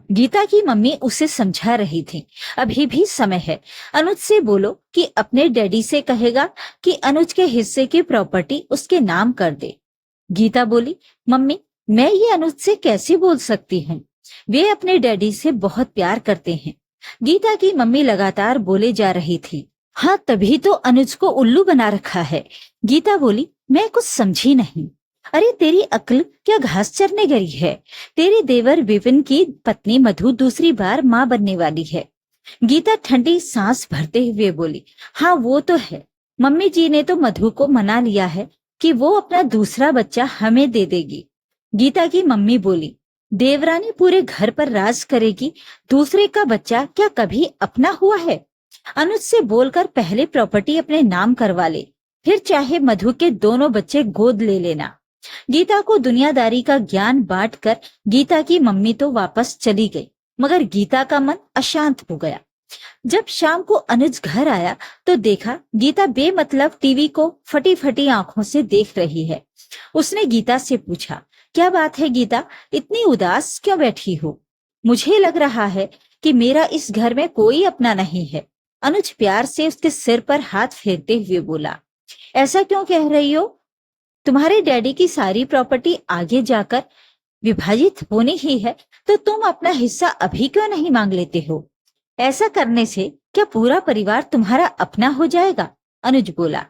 गीता की मम्मी उसे समझा रही थी, अभी भी समय है। अनुज से बोलो कि अपने डैडी से कहेगा कि अनुज के हिस्से की प्रॉपर्टी उसके नाम कर दे। गीता बोली, मम्मी मैं ये अनुज से कैसे बोल सकती हूँ, वे अपने डैडी से बहुत प्यार करते हैं। गीता की मम्मी लगातार बोले जा रही थी, हाँ तभी तो अनुज को उल्लू बना रखा है। गीता बोली, मैं कुछ समझी नहीं। अरे तेरी अक्ल क्या घास चरने गई है? तेरे देवर विपिन की पत्नी मधु दूसरी बार माँ बनने वाली है। गीता ठंडी सांस भरते हुए बोली, हाँ वो तो है। मम्मी जी ने तो मधु को मना लिया है कि वो अपना दूसरा बच्चा हमें दे देगी। गीता की मम्मी बोली, देवरानी पूरे घर पर राज करेगी, दूसरे का बच्चा क्या कभी अपना हुआ है? अनुज से बोलकर पहले प्रॉपर्टी अपने नाम करवा ले, फिर चाहे मधु के दोनों बच्चे गोद ले लेना। गीता को दुनियादारी का ज्ञान बांटकर गीता की मम्मी तो वापस चली गई, मगर गीता का मन अशांत हो गया। जब शाम को अनुज घर आया तो देखा गीता बेमतलब टीवी को फटी फटी आंखों से देख रही है। उसने गीता से पूछा, क्या बात है गीता, इतनी उदास क्यों बैठी हो? मुझे लग रहा है कि मेरा इस घर में कोई अपना नहीं है। अनुज प्यार से उसके सिर पर हाथ फेरते हुए बोला, ऐसा क्यों कह रही हो? तुम्हारे डैडी की सारी प्रॉपर्टी आगे जाकर विभाजित होनी ही है, तो तुम अपना हिस्सा अभी क्यों नहीं मांग लेते हो? ऐसा करने से क्या पूरा परिवार तुम्हारा अपना हो जाएगा? अनुज बोला।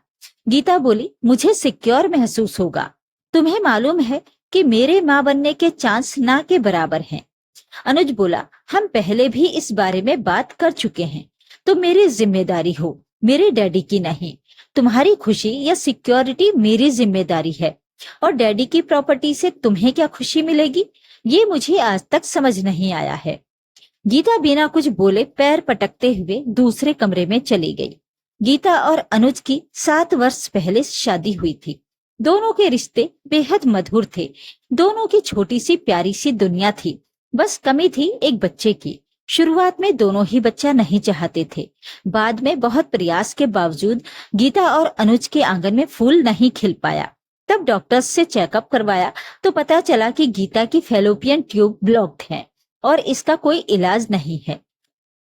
गीता बोली, मुझे सिक्योर महसूस होगा। तुम्हें मालूम है कि मेरे माँ बनने के चांस ना के बराबर हैं। अनुज बोला, हम पहले भी इस बारे में बात कर चुके हैं। तुम मेरी जिम्मेदारी हो, मेरे डैडी की नहीं। तुम्हारी खुशी या सिक्योरिटी मेरी जिम्मेदारी है, और डैडी की प्रॉपर्टी से तुम्हें क्या खुशी मिलेगी, ये मुझे आज तक समझ नहीं आया है। गीता बिना कुछ बोले पैर पटकते हुए दूसरे कमरे में चली गई। गीता और अनुज की 7 वर्ष पहले शादी हुई थी। दोनों के रिश्ते बेहद मधुर थे। दोनों की छोटी सी प्यारी सी दुनिया थी। बस कमी थी एक बच्चे की। शुरुआत में दोनों ही बच्चा नहीं चाहते थे। बाद में बहुत प्रयास के बावजूद गीता और अनुज के आंगन में फूल नहीं खिल पाया। तब डॉक्टर्स से चेकअप करवाया तो पता चला कि गीता की फैलोपियन ट्यूब ब्लॉक्ड है और इसका कोई इलाज नहीं है।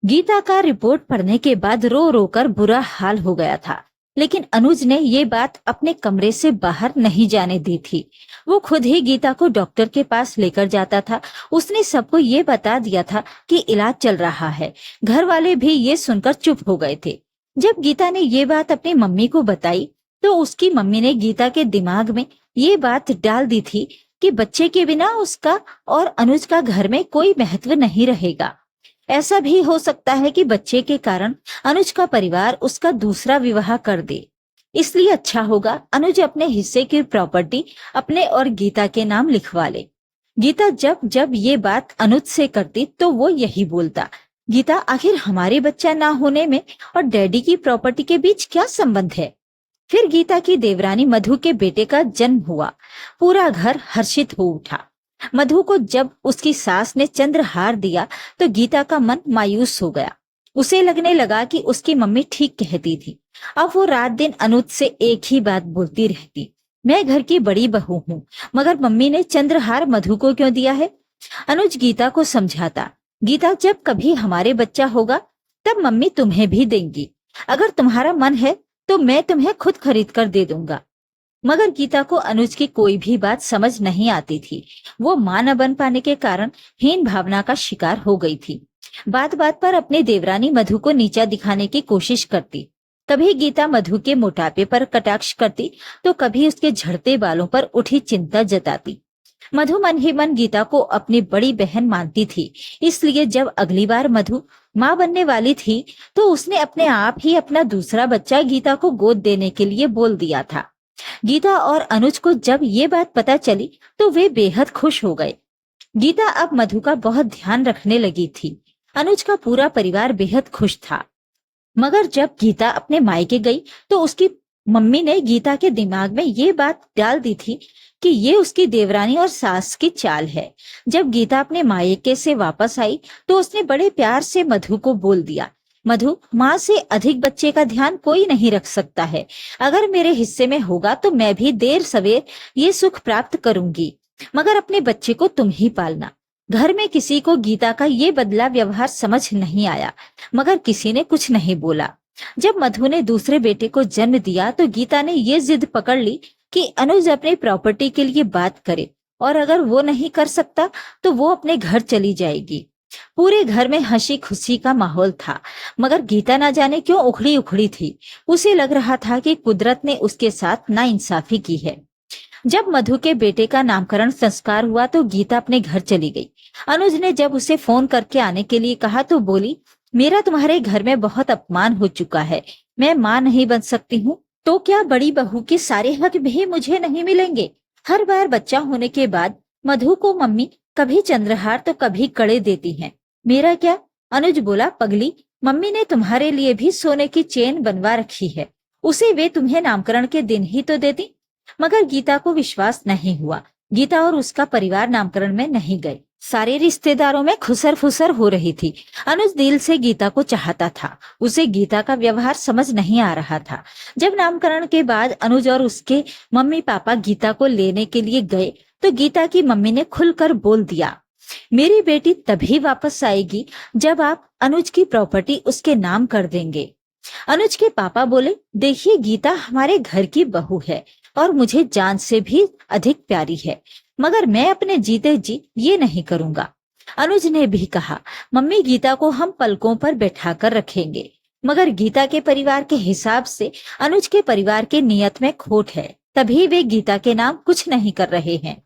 गीता का रिपोर्ट पढ़ने के बाद रो रो कर बुरा हाल हो गया था, लेकिन अनुज ने ये बात अपने कमरे से बाहर नहीं जाने दी थी। वो खुद ही गीता को डॉक्टर के पास लेकर जाता था। उसने सबको ये बता दिया था कि इलाज चल रहा है। घर वाले भी ये सुनकर चुप हो गए थे। जब गीता ने ये बात अपनी मम्मी को बताई तो उसकी मम्मी ने गीता के दिमाग में ये बात डाल दी थी कि बच्चे के बिना उसका और अनुज का घर में कोई महत्व नहीं रहेगा। ऐसा भी हो सकता है कि बच्चे के कारण अनुज का परिवार उसका दूसरा विवाह कर दे। इसलिए अच्छा होगा अनुज अपने हिस्से की प्रॉपर्टी अपने और गीता के नाम लिखवा ले। गीता जब जब ये बात अनुज से करती तो वो यही बोलता, गीता आखिर हमारे बच्चा ना होने में और डैडी की प्रॉपर्टी के बीच क्या संबंध है? फिर गीता की देवरानी मधु के बेटे का जन्म हुआ। पूरा घर हर्षित हो उठा। मधु को जब उसकी सास ने चंद्रहार दिया तो गीता का मन मायूस हो गया। उसे लगने लगा कि उसकी मम्मी ठीक कहती थी। अब वो रात दिन अनुज से एक ही बात बोलती रहती, मैं घर की बड़ी बहू हूँ, मगर मम्मी ने चंद्रहार मधु को क्यों दिया है? अनुज गीता को समझाता, गीता जब कभी हमारे बच्चा होगा तब मम्मी तुम्हें भी देंगी। अगर तुम्हारा मन है तो मैं तुम्हें खुद खरीद कर दे दूंगा। मगर गीता को अनुज की कोई भी बात समझ नहीं आती थी। वो मां न बन पाने के कारण हीन भावना का शिकार हो गई थी। बात बात पर अपने देवरानी मधु को नीचा दिखाने की कोशिश करती। कभी गीता मधु के मोटापे पर कटाक्ष करती तो कभी उसके झड़ते बालों पर उठी चिंता जताती। मधु मन ही मन गीता को अपनी बड़ी बहन मानती थी। इसलिए जब अगली बार मधु मां बनने वाली थी तो उसने अपने आप ही अपना दूसरा बच्चा गीता को गोद देने के लिए बोल दिया था। गीता और अनुज को जब ये बात पता चली तो वे बेहद खुश हो गए। गीता अब मधु का बहुत ध्यान रखने लगी थी। अनुज का पूरा परिवार बेहद खुश था। मगर जब गीता अपने मायके गई तो उसकी मम्मी ने गीता के दिमाग में ये बात डाल दी थी कि ये उसकी देवरानी और सास की चाल है। जब गीता अपने मायके से वापस आई तो उसने बड़े प्यार से मधु को बोल दिया, मधु, माँ से अधिक बच्चे का ध्यान कोई नहीं रख सकता है। अगर मेरे हिस्से में होगा तो मैं भी देर सवेर ये सुख प्राप्त करूंगी, मगर अपने बच्चे को तुम ही पालना। घर में किसी को गीता का ये बदला व्यवहार समझ नहीं आया, मगर किसी ने कुछ नहीं बोला। जब मधु ने दूसरे बेटे को जन्म दिया तो गीता ने ये जिद पकड़ ली कि अनुज अपनी प्रॉपर्टी के लिए बात करे, और अगर वो नहीं कर सकता तो वो अपने घर चली जाएगी। पूरे घर में हंसी खुशी का माहौल था, मगर गीता ना जाने क्यों उखड़ी उखड़ी थी। उसे लग रहा था कि कुदरत ने उसके साथ नाइंसाफी की है। जब मधु के बेटे का नामकरण संस्कार हुआ तो गीता अपने घर चली गई। अनुज ने जब उसे फोन करके आने के लिए कहा तो बोली, मेरा तुम्हारे घर में बहुत अपमान हो चुका है, मैं माँ नहीं बन सकती हूँ तो क्या बड़ी बहू के सारे हक भी मुझे नहीं मिलेंगे? हर बार बच्चा होने के बाद मधु को मम्मी कभी चंद्रहार तो कभी कड़े देती हैं, मेरा क्या? अनुज बोला, पगली, मम्मी ने तुम्हारे लिए भी सोने की चेन बनवा रखी है, उसे वे तुम्हें नामकरण के दिन ही तो देती। मगर गीता को विश्वास नहीं हुआ। गीता और उसका परिवार नामकरण में नहीं गए। सारे रिश्तेदारों में खुसर फुसर हो रही थी। अनुज दिल से गीता को चाहता था, उसे गीता का व्यवहार समझ नहीं आ रहा था। जब नामकरण के बाद अनुज और उसके मम्मी पापा गीता को लेने के लिए गए तो गीता की मम्मी ने खुलकर बोल दिया, मेरी बेटी तभी वापस आएगी जब आप अनुज की प्रॉपर्टी उसके नाम कर देंगे। अनुज के पापा बोले, देखिए गीता हमारे घर की बहू है और मुझे जान से भी अधिक प्यारी है, मगर मैं अपने जीते जी ये नहीं करूंगा। अनुज ने भी कहा, मम्मी गीता को हम पलकों पर बैठा कर रखेंगे, मगर गीता के परिवार के हिसाब से अनुज के परिवार के नियत में खोट है, तभी वे गीता के नाम कुछ नहीं कर रहे हैं,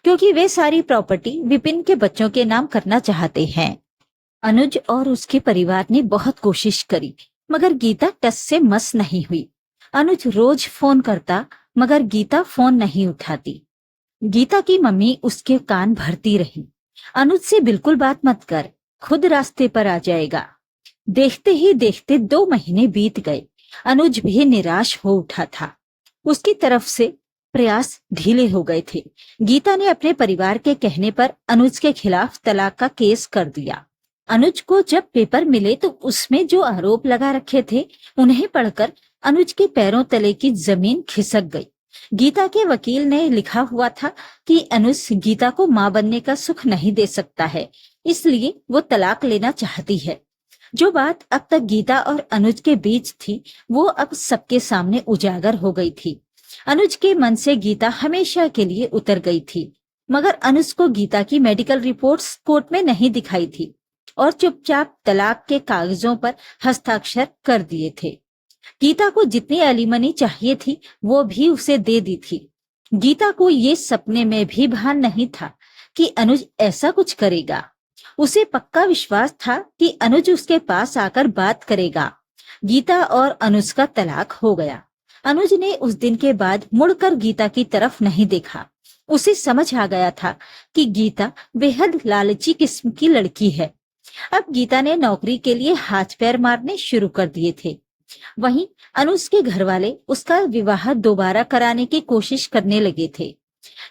क्योंकि वे सारी प्रॉपर्टी विपिन के बच्चों के नाम करना चाहते हैं। अनुज और उसके परिवार ने बहुत कोशिश करी, मगर गीता टस से मस नहीं हुई। अनुज रोज फोन करता, मगर गीता फोन नहीं उठाती। गीता की मम्मी उसके कान भरती रही, अनुज से बिल्कुल बात मत कर, खुद रास्ते पर आ जाएगा। देखते ही देखते 2 महीने बीत गए। अनुज भी निराश हो उठा था। उसकी तरफ से प्रयास ढीले हो गए थे। गीता ने अपने परिवार के कहने पर अनुज के खिलाफ तलाक का केस कर दिया। अनुज को जब पेपर मिले तो उसमें जो आरोप लगा रखे थे उन्हें पढ़कर अनुज के पैरों तले की जमीन खिसक गई। गीता के वकील ने लिखा हुआ था कि अनुज गीता को मां बनने का सुख नहीं दे सकता है, इसलिए वो तलाक लेना चाहती है। जो बात अब तक गीता और अनुज के बीच थी वो अब सबके सामने उजागर हो गई थी। अनुज के मन से गीता हमेशा के लिए उतर गई थी, मगर अनुज को गीता की मेडिकल रिपोर्ट्स कोर्ट में नहीं दिखाई थी और चुपचाप तलाक के कागजों पर हस्ताक्षर कर दिए थे। गीता को जितनी एलिमनी चाहिए थी वो भी उसे दे दी थी। गीता को ये सपने में भी भान नहीं था कि अनुज ऐसा कुछ करेगा। उसे पक्का विश्वास था कि अनुज उसके पास आकर बात करेगा। गीता और अनुज का तलाक हो गया। अनुज ने उस दिन के बाद मुड़कर गीता की तरफ नहीं देखा। उसे समझ आ गया था कि गीता बेहद लालची किस्म की लड़की है। अब गीता ने नौकरी के लिए हाथ पैर मारने शुरू कर दिए थे। वहीं अनुज के घर वाले उसका विवाह दोबारा कराने की कोशिश करने लगे थे।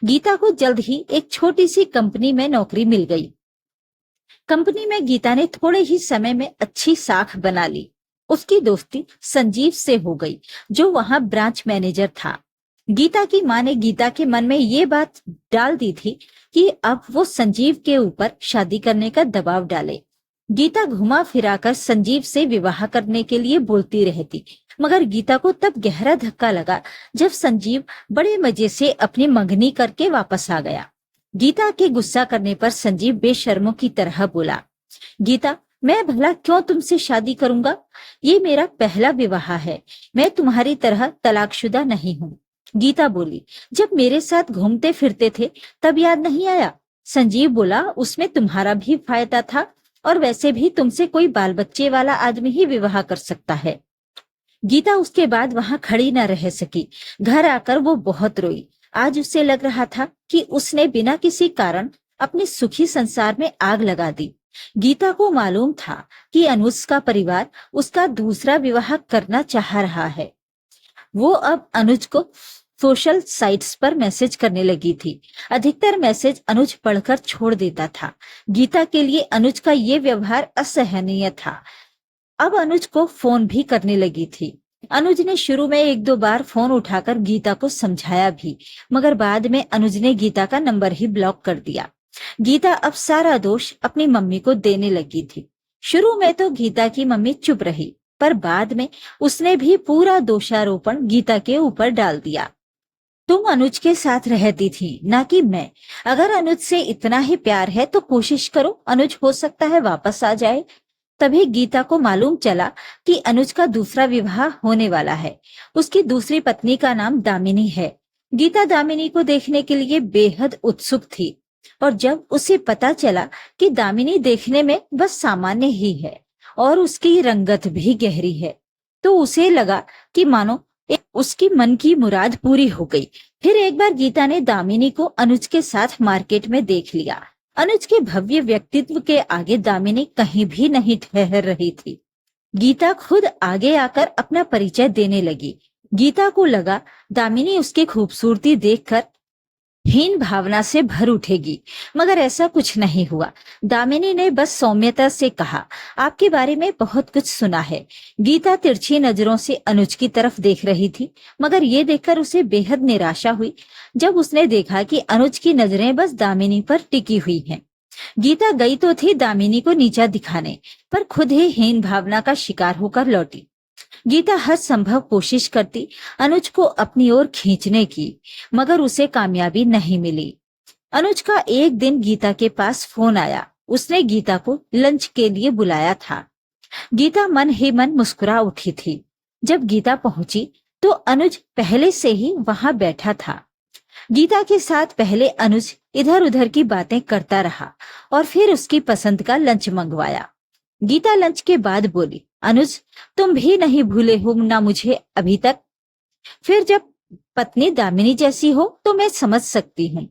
गीता को जल्द ही एक छोटी सी कंपनी में नौकरी मिल गई। कंपनी में गीता ने थोड़े ही समय में अच्छी साख बना ली। उसकी दोस्ती संजीव से हो गई, जो वहां ब्रांच मैनेजर था। गीता की मां ने गीता के मन में ये बात डाल दी थी कि अब वो संजीव के ऊपर शादी करने का दबाव डाले। गीता घुमा फिराकर संजीव से विवाह करने के लिए बोलती रहती, मगर गीता को तब गहरा धक्का लगा जब संजीव बड़े मजे से अपनी मंगनी करके वापस आ गया। गीता के गुस्सा करने पर संजीव बेशर्मों की तरह बोला, गीता, मैं भला क्यों तुमसे शादी करूंगा? ये मेरा पहला विवाह है, मैं तुम्हारी तरह तलाकशुदा नहीं हूँ। गीता बोली, जब मेरे साथ घूमते फिरते थे तब याद नहीं आया? संजीव बोला, उसमें तुम्हारा भी फायदा था और वैसे भी तुमसे कोई बाल बच्चे वाला आदमी ही विवाह कर सकता है। गीता उसके बाद वहां खड़ी न रह सकी। घर आकर वो बहुत रोई। आज उसे लग रहा था कि उसने बिना किसी कारण अपने सुखी संसार में आग लगा दी। गीता को मालूम था कि अनुज का परिवार उसका दूसरा विवाह करना चाह रहा है। वो अब अनुज को सोशल साइट्स पर मैसेज करने लगी थी। अधिकतर मैसेज अनुज पढ़कर छोड़ देता था। गीता के लिए अनुज का ये व्यवहार असहनीय था। अब अनुज को फोन भी करने लगी थी। अनुज ने शुरू में 1-2 बार फोन उठाकर गीता को समझाया भी, मगर बाद में अनुज ने गीता का नंबर ही ब्लॉक कर दिया। गीता अब सारा दोष अपनी मम्मी को देने लगी थी। शुरू में तो गीता की मम्मी चुप रही, पर बाद में उसने भी पूरा दोषारोपण गीता के ऊपर डाल दिया। तुम अनुज के साथ रहती थी, ना कि मैं। अगर अनुज से इतना ही प्यार है तो कोशिश करो, अनुज हो सकता है वापस आ जाए। तभी गीता को मालूम चला कि अनुज का दूसरा विवाह होने वाला है। उसकी दूसरी पत्नी का नाम दामिनी है। गीता दामिनी को देखने के लिए बेहद उत्सुक थी, और जब उसे पता चला कि दामिनी देखने में बस सामान्य ही है और उसकी रंगत भी गहरी है, तो उसे लगा कि मानो उसकी मन की मुराद पूरी हो गई। फिर एक बार गीता ने दामिनी को अनुज के साथ मार्केट में देख लिया। अनुज के भव्य व्यक्तित्व के आगे दामिनी कहीं भी नहीं ठहर रही थी। गीता खुद आगे आकर अपना परिचय देने लगी। गीता को लगा दामिनी उसकी खूबसूरती देखकर हीन भावना से भर उठेगी, मगर ऐसा कुछ नहीं हुआ। दामिनी ने बस सौम्यता से कहा, आपके बारे में बहुत कुछ सुना है। गीता तिरछी नजरों से अनुज की तरफ देख रही थी, मगर ये देखकर उसे बेहद निराशा हुई जब उसने देखा कि अनुज की नजरें बस दामिनी पर टिकी हुई हैं। गीता गई तो थी दामिनी को नीचा दिखाने, पर खुद ही हीन भावना का शिकार होकर लौटी। गीता हर संभव कोशिश करती अनुज को अपनी ओर खींचने की, मगर उसे कामयाबी नहीं मिली। अनुज का एक दिन गीता के पास फोन आया। उसने गीता को लंच के लिए बुलाया था। गीता मन ही मन मुस्कुरा उठी थी। जब गीता पहुंची तो अनुज पहले से ही वहां बैठा था। गीता के साथ पहले अनुज इधर उधर की बातें करता रहा और फिर उसकी पसंद का लंच मंगवाया। गीता लंच के बाद बोली, अनुज तुम भी नहीं भूले हो ना मुझे अभी तक। फिर जब पत्नी दामिनी जैसी हो तो मैं समझ सकती हूँ।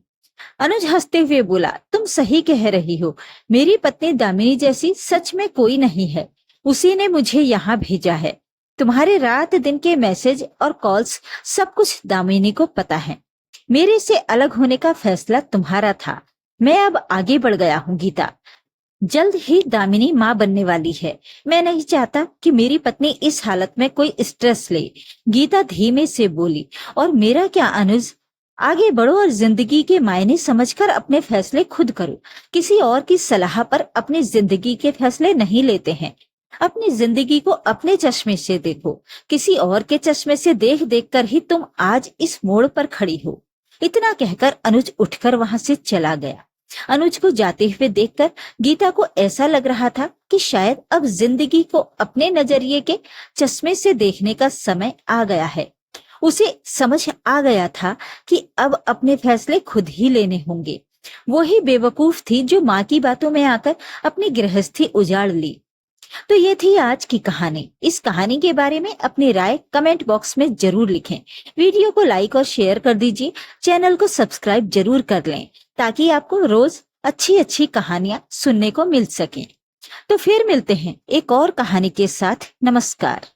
अनुज हंसते हुए बोला, तुम सही कह रही हो, मेरी पत्नी दामिनी जैसी सच में कोई नहीं है। उसी ने मुझे यहाँ भेजा है। तुम्हारे रात दिन के मैसेज और कॉल्स सब कुछ दामिनी को पता है। मेरे से अलग होने का फैसला तुम्हारा था। मैं अब आगे बढ़ गया हूँ गीता। जल्द ही दामिनी माँ बनने वाली है। मैं नहीं चाहता कि मेरी पत्नी इस हालत में कोई स्ट्रेस ले। गीता धीमे से बोली, और मेरा क्या अनुज, आगे बढ़ो और जिंदगी के मायने समझकर अपने फैसले खुद करो। किसी और की सलाह पर अपनी जिंदगी के फैसले नहीं लेते हैं। अपनी जिंदगी को अपने चश्मे से देखो। किसी और के चश्मे से देख देख कर ही तुम आज इस मोड़ पर खड़ी हो। इतना कहकर अनुज उठकर वहां से चला गया। अनुज को जाते हुए देखकर गीता को ऐसा लग रहा था कि शायद अब जिंदगी को अपने नजरिए के चश्मे से देखने का समय आ गया है। उसे समझ आ गया था कि अब अपने फैसले खुद ही लेने होंगे। वो ही बेवकूफ थी जो माँ की बातों में आकर अपनी गृहस्थी उजाड़ ली। तो ये थी आज की कहानी। इस कहानी के बारे में अपनी राय कमेंट बॉक्स में जरूर लिखें। वीडियो को लाइक और शेयर कर दीजिए। चैनल को सब्सक्राइब जरूर कर लें ताकि आपको रोज अच्छी अच्छी कहानियां सुनने को मिल सके। तो फिर मिलते हैं एक और कहानी के साथ। नमस्कार।